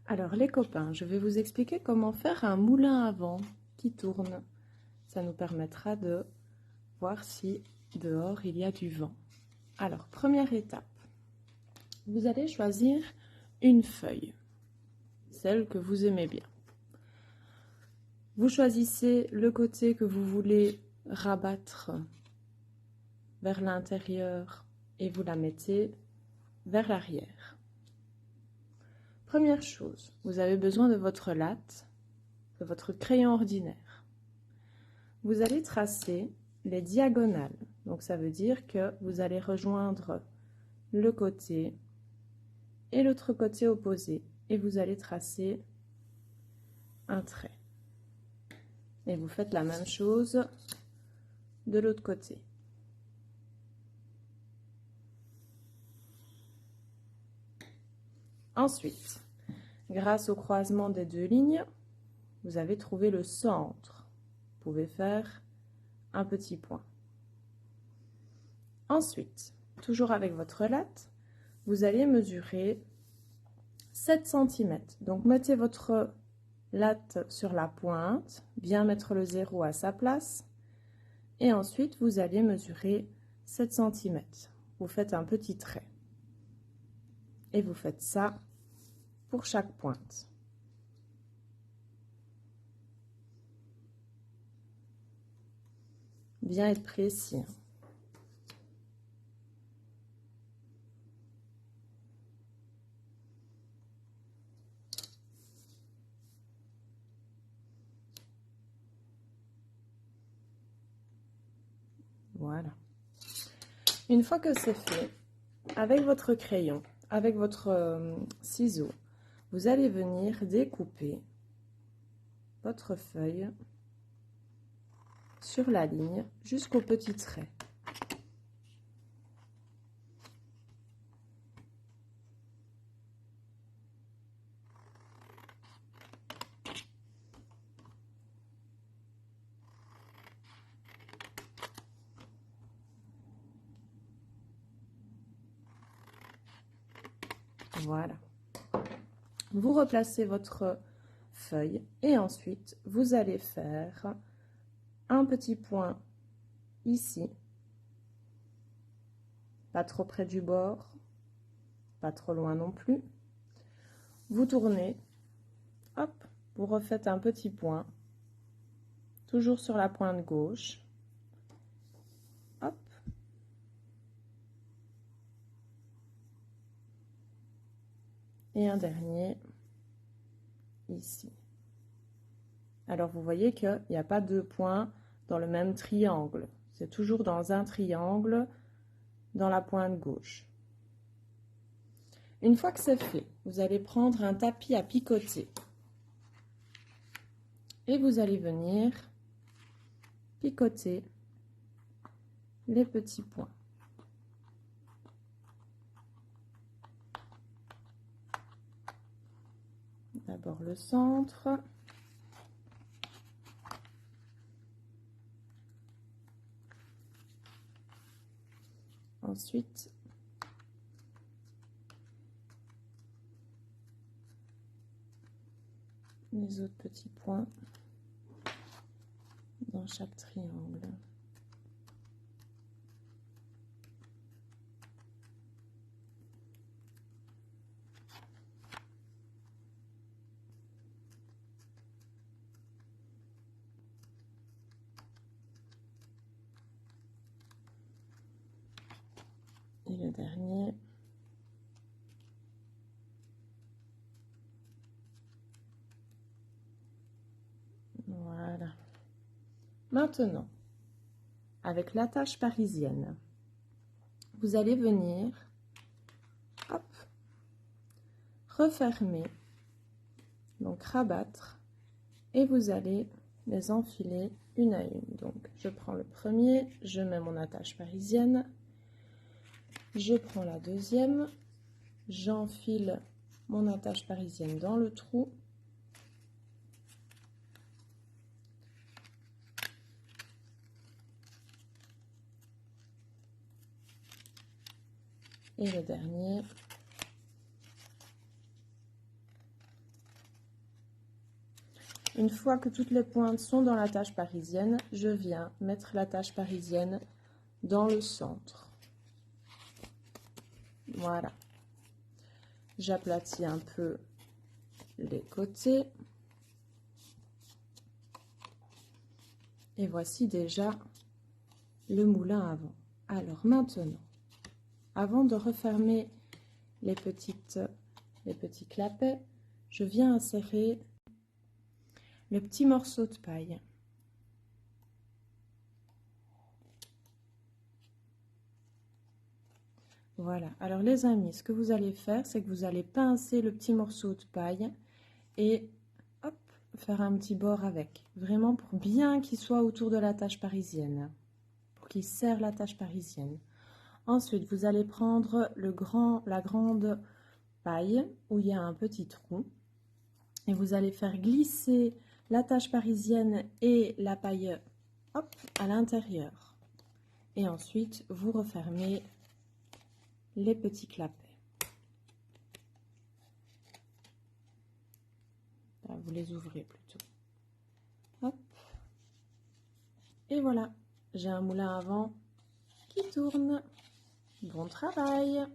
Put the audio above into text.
Alors les copains, je vais vous expliquer comment faire un moulin à vent qui tourne. Ça nous permettra de voir si dehors il y a du vent. Alors première étape, vous allez choisir une feuille, celle que vous aimez bien. Vous choisissez le côté que vous voulez rabattre vers l'intérieur et vous la mettez vers l'arrière. Première chose, vous avez besoin de votre latte, de votre crayon ordinaire. Vous allez tracer les diagonales. Donc ça veut dire que vous allez rejoindre le côté et l'autre côté opposé. Et vous allez tracer un trait. Et vous faites la même chose de l'autre côté. Ensuite, grâce au croisement des deux lignes, vous avez trouvé le centre. Vous pouvez faire un petit point. Ensuite, toujours avec votre latte, vous allez mesurer 7 cm. Donc mettez votre latte sur la pointe, bien mettre le 0 à sa place. Et ensuite, vous allez mesurer 7 cm. Vous faites un petit trait. Et vous faites ça pour chaque pointe. Bien être précis. Voilà. Une fois que c'est fait, avec votre crayon, avec votre ciseau, vous allez venir découper votre feuille sur la ligne jusqu'au petit trait. Voilà. Vous replacez votre feuille et ensuite vous allez faire un petit point ici, pas trop près du bord, pas trop loin non plus. Vous tournez, hop, vous refaites un petit point, toujours sur la pointe gauche, hop, et un dernier ici. Alors vous voyez qu'il n'y a pas deux points dans le même triangle, c'est toujours dans un triangle dans la pointe gauche. Une fois que c'est fait, vous allez prendre un tapis à picoter et vous allez venir picoter les petits points. D'abord le centre. Ensuite, les autres petits points dans chaque triangle. Et le dernier. Voilà. Maintenant, avec l'attache parisienne, vous allez venir, hop, refermer, donc rabattre, et vous allez les enfiler une à une. Donc, je prends le premier, je mets mon attache parisienne, je prends la deuxième, j'enfile mon attache parisienne dans le trou, et le dernier, Une fois que toutes les pointes sont dans la tâche parisienne, je viens mettre la tâche parisienne dans le centre. Voilà. J'aplatis un peu les côtés. Et voici déjà le moulin avant. Alors maintenant, avant de refermer les petits clapets, je viens insérer le petit morceau de paille. Voilà, alors les amis, ce que vous allez faire, c'est que vous allez pincer le petit morceau de paille et hop, faire un petit bord avec. Vraiment pour bien qu'il soit autour de la tâche parisienne, pour qu'il serre la tâche parisienne. Ensuite, vous allez prendre la grande paille où il y a un petit trou et vous allez faire glisser la tâche parisienne et la paille hop, à l'intérieur. Et ensuite, vous refermez les petits clapets. Là, vous les ouvrez plutôt. Hop. Et voilà, j'ai un moulin à vent qui tourne. Bon travail!